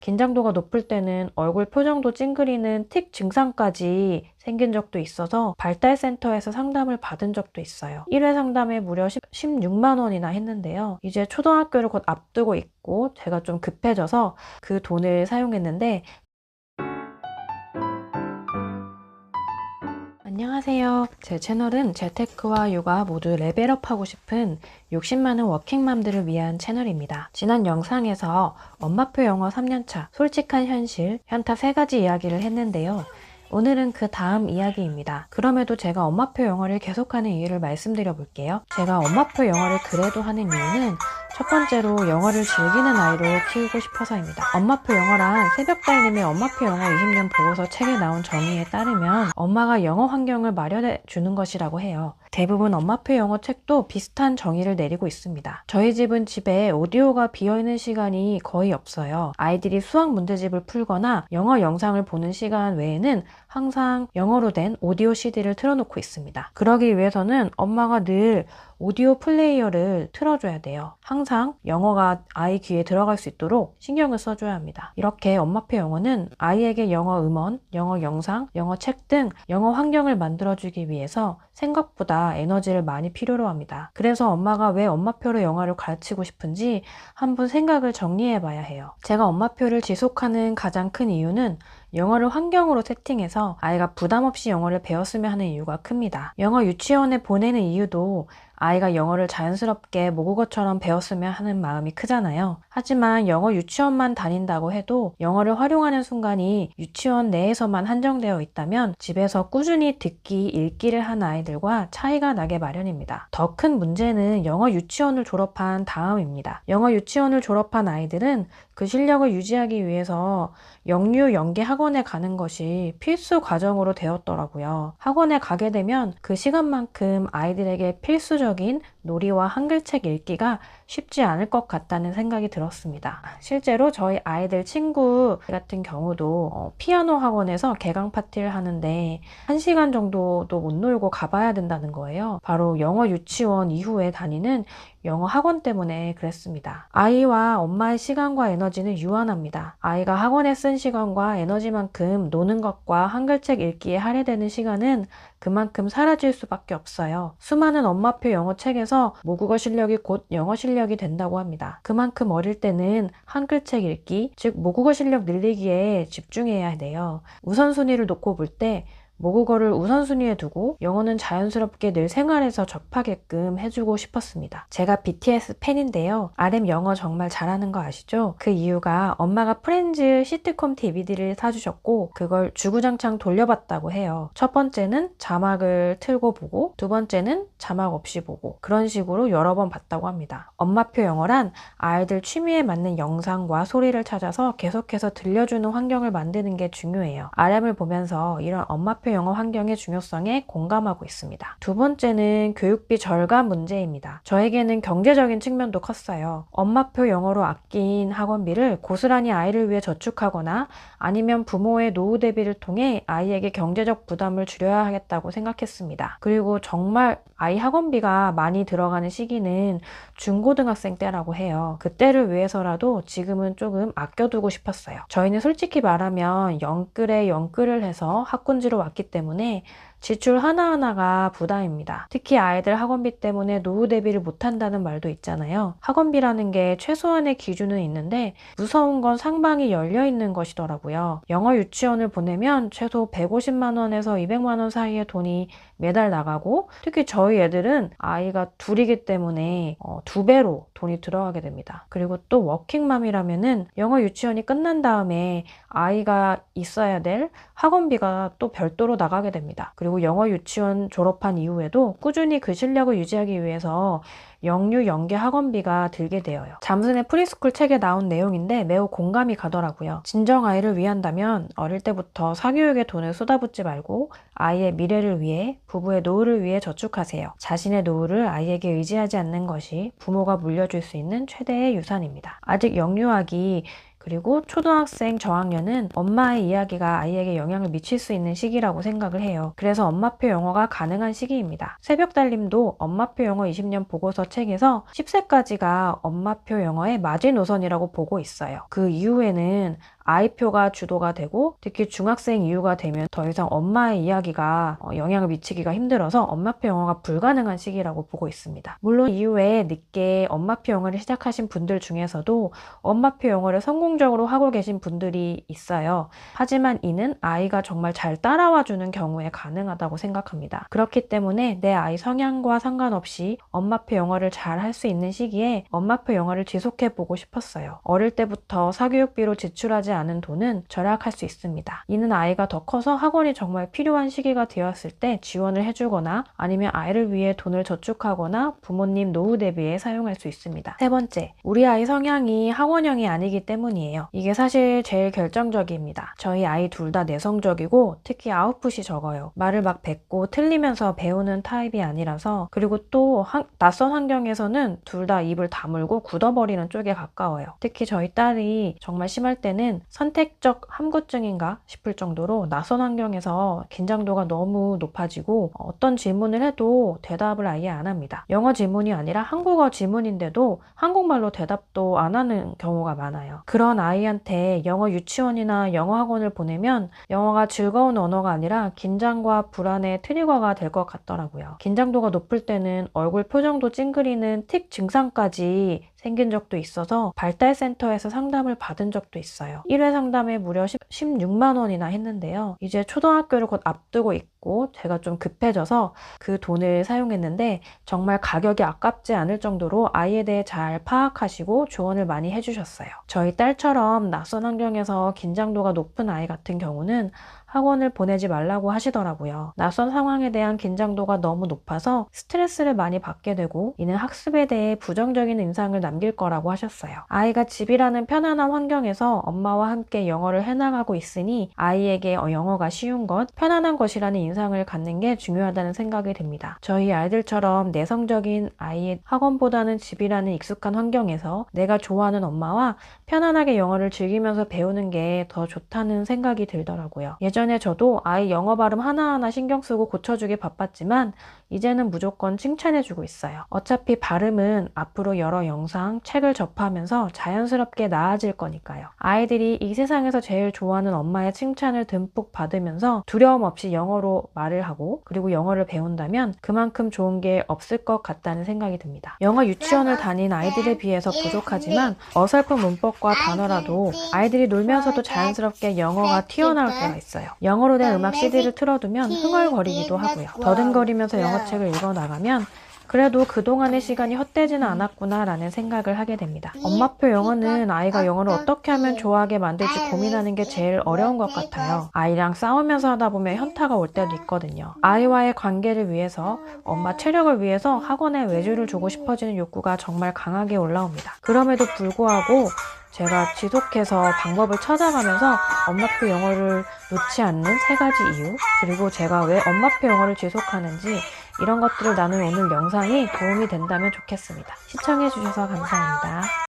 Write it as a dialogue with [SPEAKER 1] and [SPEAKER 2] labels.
[SPEAKER 1] 긴장도가 높을 때는 얼굴 표정도 찡그리는 틱 증상까지 생긴 적도 있어서 발달센터에서 상담을 받은 적도 있어요. 1회 상담에 무려 16만 원이나 했는데요. 이제 초등학교를 곧 앞두고 있고 제가 좀 급해져서 그 돈을 사용했는데, 안녕하세요. 제 채널은 재테크와 육아 모두 레벨업하고 싶은 욕심 많은 워킹맘들을 위한 채널입니다. 지난 영상에서 엄마표 영어 3년차, 솔직한 현실, 현타 3가지 이야기를 했는데요. 오늘은 그 다음 이야기입니다. 그럼에도 제가 엄마표 영어를 계속하는 이유를 말씀드려 볼게요. 제가 엄마표 영어를 그래도 하는 이유는 첫 번째로 영어를 즐기는 아이로 키우고 싶어서입니다. 엄마표 영어란 새벽달님의 엄마표 영어 20년 보고서 책에 나온 정의에 따르면 엄마가 영어 환경을 마련해 주는 것이라고 해요. 대부분 엄마표 영어 책도 비슷한 정의를 내리고 있습니다. 저희 집은 집에 오디오가 비어있는 시간이 거의 없어요. 아이들이 수학 문제집을 풀거나 영어 영상을 보는 시간 외에는 항상 영어로 된 오디오 CD를 틀어놓고 있습니다. 그러기 위해서는 엄마가 늘 오디오 플레이어를 틀어줘야 돼요. 항상 영어가 아이 귀에 들어갈 수 있도록 신경을 써줘야 합니다. 이렇게 엄마표 영어는 아이에게 영어 음원, 영어 영상, 영어 책 등 영어 환경을 만들어주기 위해서 생각보다 에너지를 많이 필요로 합니다. 그래서 엄마가 왜 엄마표로 영어를 가르치고 싶은지 한번 생각을 정리해 봐야 해요. 제가 엄마표를 지속하는 가장 큰 이유는 영어를 환경으로 세팅해서 아이가 부담 없이 영어를 배웠으면 하는 이유가 큽니다. 영어 유치원에 보내는 이유도 아이가 영어를 자연스럽게 모국어처럼 배웠으면 하는 마음이 크잖아요. 하지만 영어 유치원만 다닌다고 해도 영어를 활용하는 순간이 유치원 내에서만 한정되어 있다면 집에서 꾸준히 듣기, 읽기를 한 아이들과 차이가 나게 마련입니다. 더 큰 문제는 영어 유치원을 졸업한 다음입니다. 영어 유치원을 졸업한 아이들은 그 실력을 유지하기 위해서 영유, 영계 학원에 가는 것이 필수 과정으로 되었더라고요. 학원에 가게 되면 그 시간만큼 아이들에게 필수적인 놀이와 한글책 읽기가 쉽지 않을 것 같다는 생각이 들었습니다. 실제로 저희 아이들 친구 같은 경우도 피아노 학원에서 개강 파티를 하는데 1시간 정도도 못 놀고 가봐야 된다는 거예요. 바로 영어 유치원 이후에 다니는 영어 학원 때문에 그랬습니다. 아이와 엄마의 시간과 에너지는 유한합니다. 아이가 학원에 쓴 시간과 에너지만큼 노는 것과 한글책 읽기에 할애되는 시간은 그만큼 사라질 수밖에 없어요. 수많은 엄마표 영어 책에서 모국어 실력이 곧 영어 실력이 된다고 합니다. 그만큼 어릴 때는 한글책 읽기, 즉 모국어 실력 늘리기에 집중해야 돼요. 우선순위를 놓고 볼 때 모국어를 우선순위에 두고 영어는 자연스럽게 늘 생활에서 접하게끔 해주고 싶었습니다. 제가 BTS 팬인데요. RM 영어 정말 잘하는 거 아시죠? 그 이유가 엄마가 프렌즈 시트콤 DVD를 사주셨고 그걸 주구장창 돌려봤다고 해요. 첫 번째는 자막을 틀고 보고, 두 번째는 자막 없이 보고, 그런 식으로 여러 번 봤다고 합니다. 엄마표 영어란 아이들 취미에 맞는 영상과 소리를 찾아서 계속해서 들려주는 환경을 만드는 게 중요해요. RM을 보면서 이런 엄마표 영어 환경의 중요성에 공감하고 있습니다. 두 번째는 교육비 절감 문제입니다. 저에게는 경제적인 측면도 컸어요. 엄마표 영어로 아낀 학원비를 고스란히 아이를 위해 저축하거나 아니면 부모의 노후 대비를 통해 아이에게 경제적 부담을 줄여야 하겠다고 생각했습니다. 그리고 정말 아이 학원비가 많이 들어가는 시기는 중고등학생 때라고 해요. 그때를 위해서라도 지금은 조금 아껴두고 싶었어요. 저희는 솔직히 말하면 영끌에 영끌을 해서 학군지로 왔기 때문에 지출 하나하나가 부담입니다. 특히 아이들 학원비 때문에 노후 대비를 못한다는 말도 있잖아요. 학원비라는 게 최소한의 기준은 있는데 무서운 건 상방이 열려있는 것이더라고요. 영어 유치원을 보내면 최소 150만 원에서 200만 원 사이의 돈이 매달 나가고, 특히 저희 애들은 아이가 둘이기 때문에 2배로 돈이 들어가게 됩니다. 그리고 또 워킹맘이라면은 영어 유치원이 끝난 다음에 아이가 있어야 될 학원비가 또 별도로 나가게 됩니다. 그리고 영어 유치원 졸업한 이후에도 꾸준히 그 실력을 유지하기 위해서 영유, 영계 학원비가 들게 되어요. 잠슨의 프리스쿨 책에 나온 내용인데 매우 공감이 가더라고요. 진정 아이를 위한다면 어릴 때부터 사교육에 돈을 쏟아붓지 말고 아이의 미래를 위해, 부부의 노후를 위해 저축하세요. 자신의 노후를 아이에게 의지하지 않는 것이 부모가 물려줄 수 있는 최대의 유산입니다. 아직 영유아기 그리고 초등학생 저학년은 엄마의 이야기가 아이에게 영향을 미칠 수 있는 시기라고 생각을 해요. 그래서 엄마표 영어가 가능한 시기입니다. 새벽달님도 엄마표 영어 20년 보고서 책에서 10세까지가 엄마표 영어의 마지노선이라고 보고 있어요. 그 이후에는 아이표가 주도가 되고 특히 중학생 이후가 되면 더 이상 엄마의 이야기가 영향을 미치기가 힘들어서 엄마표 영어가 불가능한 시기라고 보고 있습니다. 물론 이후에 늦게 엄마표 영어를 시작하신 분들 중에서도 엄마표 영어를 성공적으로 하고 계신 분들이 있어요. 하지만 이는 아이가 정말 잘 따라와 주는 경우에 가능하다고 생각합니다. 그렇기 때문에 내 아이 성향과 상관없이 엄마표 영어를 잘 할 수 있는 시기에 엄마표 영어를 지속해 보고 싶었어요. 어릴 때부터 사교육비로 지출하지 않은 돈은 절약할 수 있습니다. 이는 아이가 더 커서 학원이 정말 필요한 시기가 되었을 때 지원을 해주거나 아니면 아이를 위해 돈을 저축하거나 부모님 노후 대비에 사용할 수 있습니다. 세 번째, 우리 아이 성향이 학원형이 아니기 때문이에요. 이게 사실 제일 결정적입니다. 저희 아이 둘 다 내성적이고 특히 아웃풋이 적어요. 말을 막 뱉고 틀리면서 배우는 타입이 아니라서, 그리고 또 낯선 환경에서는 둘 다 입을 다물고 굳어버리는 쪽에 가까워요. 특히 저희 딸이 정말 심할 때는 선택적 함구증인가 싶을 정도로 낯선 환경에서 긴장도가 너무 높아지고 어떤 질문을 해도 대답을 아예 안 합니다. 영어 질문이 아니라 한국어 질문인데도 한국말로 대답도 안 하는 경우가 많아요. 그런 아이한테 영어 유치원이나 영어 학원을 보내면 영어가 즐거운 언어가 아니라 긴장과 불안의 트리거가 될 것 같더라고요. 긴장도가 높을 때는 얼굴 표정도 찡그리는 틱 증상까지 생긴 적도 있어서 발달센터에서 상담을 받은 적도 있어요. 1회 상담에 무려 16만 원이나 했는데요. 이제 초등학교를 곧 앞두고 있고 제가 좀 급해져서 그 돈을 사용했는데 정말 가격이 아깝지 않을 정도로 아이에 대해 잘 파악하시고 조언을 많이 해주셨어요. 저희 딸처럼 낯선 환경에서 긴장도가 높은 아이 같은 경우는 학원을 보내지 말라고 하시더라고요. 낯선 상황에 대한 긴장도가 너무 높아서 스트레스를 많이 받게 되고 이는 학습에 대해 부정적인 인상을 남길 거라고 하셨어요. 아이가 집이라는 편안한 환경에서 엄마와 함께 영어를 해나가고 있으니 아이에게 영어가 쉬운 것, 편안한 것이라는 인상을 갖는 게 중요하다는 생각이 듭니다. 저희 아이들처럼 내성적인 아이의 학원보다는 집이라는 익숙한 환경에서 내가 좋아하는 엄마와 편안하게 영어를 즐기면서 배우는 게 더 좋다는 생각이 들더라고요. 예전에 저도 아이 영어 발음 하나하나 신경 쓰고 고쳐주기 바빴지만 이제는 무조건 칭찬해주고 있어요. 어차피 발음은 앞으로 여러 영상, 책을 접하면서 자연스럽게 나아질 거니까요. 아이들이 이 세상에서 제일 좋아하는 엄마의 칭찬을 듬뿍 받으면서 두려움 없이 영어로 말을 하고 그리고 영어를 배운다면 그만큼 좋은 게 없을 것 같다는 생각이 듭니다. 영어 유치원을 다닌 아이들에 비해서 부족하지만 어설픈 문법과 단어라도 아이들이 놀면서도 자연스럽게 영어가 튀어나올 때가 있어요. 영어로 된 음악 CD를 틀어두면 흥얼거리기도 하고요. 더듬거리면서 영어책을 읽어나가면 그래도 그동안의 시간이 헛되지는 않았구나 라는 생각을 하게 됩니다. 엄마표 영어는 아이가 영어를 어떻게 하면 좋아하게 만들지 고민하는 게 제일 어려운 것 같아요. 아이랑 싸우면서 하다 보면 현타가 올 때도 있거든요. 아이와의 관계를 위해서, 엄마 체력을 위해서 학원에 외주를 주고 싶어지는 욕구가 정말 강하게 올라옵니다. 그럼에도 불구하고 제가 지속해서 방법을 찾아가면서 엄마표 영어를 놓지 않는 3가지 이유, 그리고 제가 왜 엄마표 영어를 지속하는지 이런 것들을 나눈 오늘 영상이 도움이 된다면 좋겠습니다. 시청해주셔서 감사합니다.